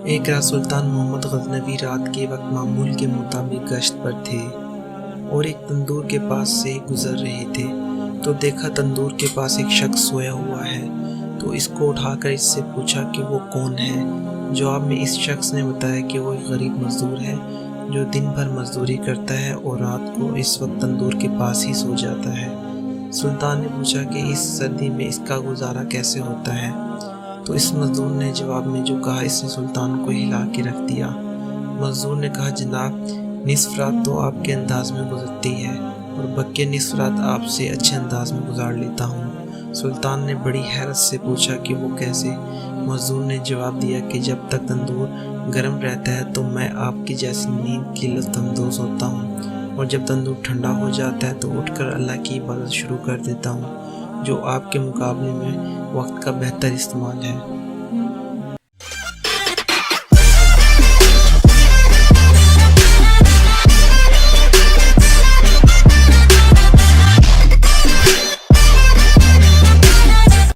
ایک رات سلطان محمد غزنوی رات کے وقت معمول کے مطابق گشت پر تھے اور ایک تندور کے پاس سے گزر رہے تھے تو دیکھا تندور کے پاس ایک شخص سویا ہوا ہے، تو اس کو اٹھا کر اس سے پوچھا کہ وہ کون ہے۔ جواب میں اس شخص نے بتایا کہ وہ ایک غریب مزدور ہے جو دن بھر مزدوری کرتا ہے اور رات کو اس وقت تندور کے پاس ہی سو جاتا ہے۔ سلطان نے پوچھا کہ اس سردی میں اس کا گزارا کیسے ہوتا ہے، تو اس مزدور نے جواب میں جو کہا اس نے سلطان کو ہلا کے رکھ دیا۔ مزدور نے کہا جناب، نصف رات تو آپ کے انداز میں گزرتی ہے اور بقیہ نصف رات آپ سے اچھے انداز میں گزار لیتا ہوں۔ سلطان نے بڑی حیرت سے پوچھا کہ وہ کیسے؟ مزدور نے جواب دیا کہ جب تک تندور گرم رہتا ہے تو میں آپ کی جیسی نیند کی لطف اندوز ہوتا ہوں، اور جب تندور ٹھنڈا ہو جاتا ہے تو اٹھ کر اللہ کی عبادت شروع کر دیتا ہوں، جو آپ کے مقابلے میں وقت کا بہتر استعمال ہے۔